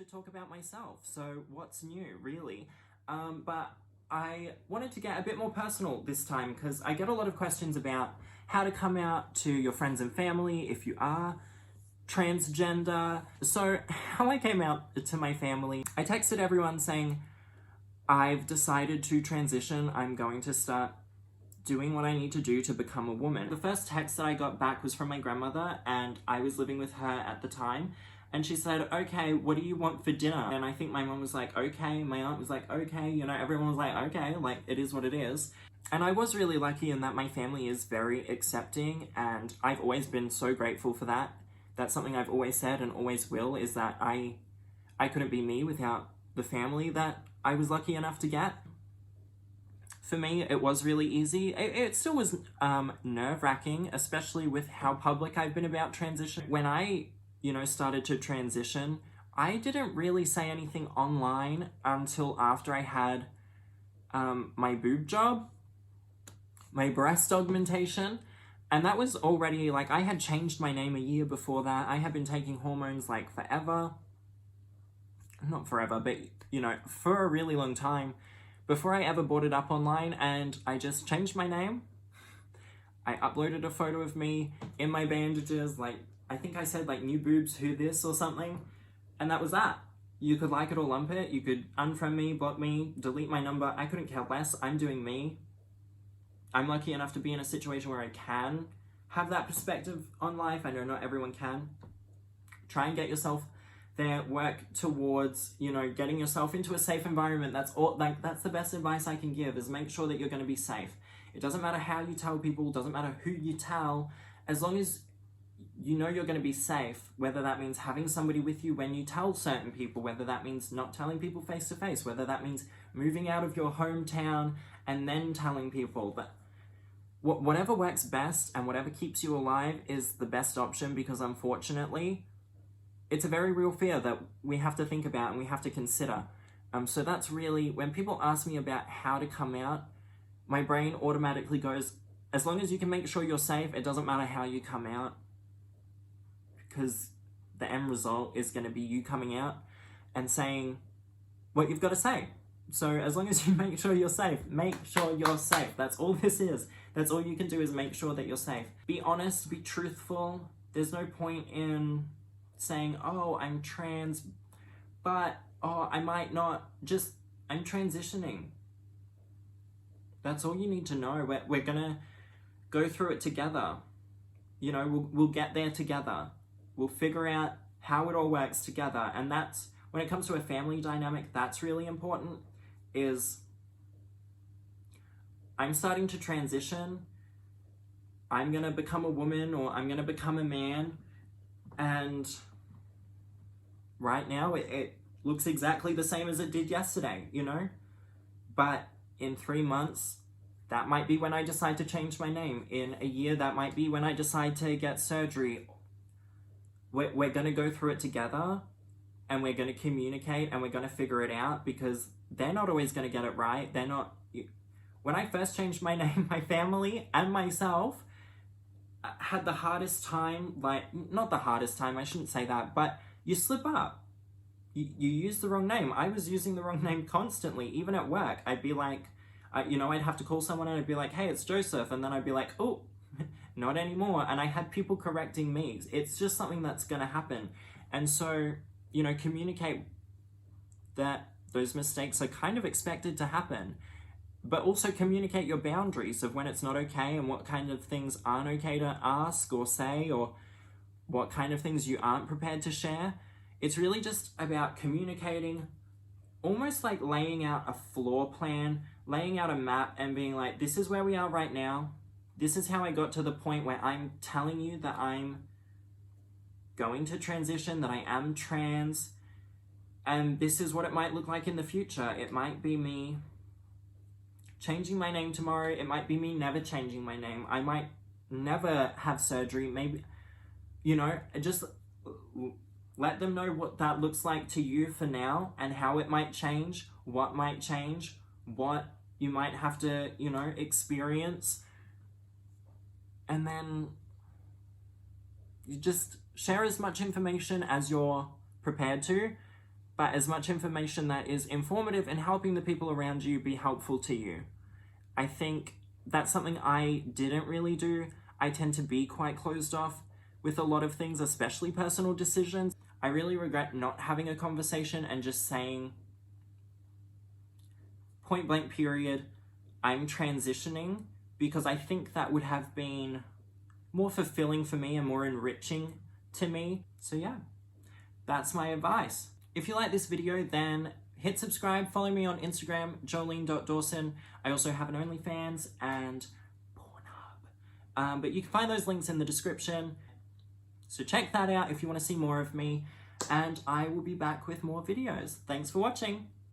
to talk about myself. So what's new, really? But I wanted to get a bit more personal this time because I get a lot of questions about how to come out to your friends and family if you are transgender. So how I came out to my family, I texted everyone saying, I've decided to transition. I'm going to start doing what I need to do to become a woman. The first text that I got back was from my grandmother, and I was living with her at the time. And she said, okay, what do you want for dinner? And I think my mom was like, okay. My aunt was like, okay. You know, everyone was like, okay, like, it is what it is. And I was really lucky in that my family is very accepting, and I've always been so grateful for that. That's something I've always said and always will, is that I couldn't be me without the family that I was lucky enough to get. For me, it was really easy. It still was nerve-wracking, especially with how public I've been about transition. When I, started to transition, I didn't really say anything online until after I had my boob job, my breast augmentation, and that was already, I had changed my name a year before that. I had been taking hormones, forever. Not forever, but, for a really long time before I ever brought it up online, and I just changed my name. I uploaded a photo of me in my bandages, I think I said, new boobs, who this, or something, and that was that. You could like it or lump it, you could unfriend me, block me, delete my number, I couldn't care less. I'm doing me. I'm lucky enough to be in a situation where I can have that perspective on life. I know not everyone can. Try and get yourself there, work towards, getting yourself into a safe environment. That's all, that's the best advice I can give, is make sure that you're going to be safe. It doesn't matter how you tell people, doesn't matter who you tell, as long as you know you're going to be safe, whether that means having somebody with you when you tell certain people, whether that means not telling people face to face, whether that means moving out of your hometown and then telling people. But whatever works best and whatever keeps you alive is the best option, because unfortunately, it's a very real fear that we have to think about and we have to consider. So that's really, when people ask me about how to come out, my brain automatically goes, as long as you can make sure you're safe, it doesn't matter how you come out, because the end result is going to be you coming out and saying what you've got to say. So as long as you make sure you're safe, make sure you're safe. That's all this is. That's all you can do, is make sure that you're safe. Be honest, be truthful. There's no point in saying, oh, I'm trans, but, oh, I might not. Just, I'm transitioning. That's all you need to know. We're gonna go through it together. We'll get there together. We'll figure out how it all works together. And that's, when it comes to a family dynamic, that's really important, is I'm starting to transition. I'm gonna become a woman, or I'm gonna become a man. And right now, it looks exactly the same as it did yesterday, But in 3 months, that might be when I decide to change my name. In a year, that might be when I decide to get surgery. We're going to go through it together, and we're going to communicate, and we're going to figure it out, because they're not always going to get it right. They're not... When I first changed my name, my family and myself had the hardest time, not the hardest time, I shouldn't say that, but you slip up. You use the wrong name. I was using the wrong name constantly, even at work. I'd be like, I'd have to call someone and I'd be like, hey, it's Joseph. And then I'd be like, oh, not anymore. And I had people correcting me. It's just something that's going to happen. And so, communicate that those mistakes are kind of expected to happen, but also communicate your boundaries of when it's not okay and what kind of things aren't okay to ask or say, or what kind of things you aren't prepared to share. It's really just about communicating, almost like laying out a floor plan, laying out a map and being like, this is where we are right now. This is how I got to the point where I'm telling you that I'm going to transition, that I am trans, and this is what it might look like in the future. It might be me changing my name tomorrow. It might be me never changing my name. I might never have surgery. Maybe, just let them know what that looks like to you for now, and how it might change, what you might have to, experience. And then you just share as much information as you're prepared to, but as much information that is informative and helping the people around you be helpful to you. I think that's something I didn't really do. I tend to be quite closed off with a lot of things, especially personal decisions. I really regret not having a conversation and just saying, point blank period, I'm transitioning, because I think that would have been more fulfilling for me and more enriching to me. So yeah, that's my advice. If you like this video, then hit subscribe, follow me on Instagram, jolene.dawson. I also have an OnlyFans and Pornhub. But you can find those links in the description. So check that out if you want to see more of me, and I will be back with more videos. Thanks for watching.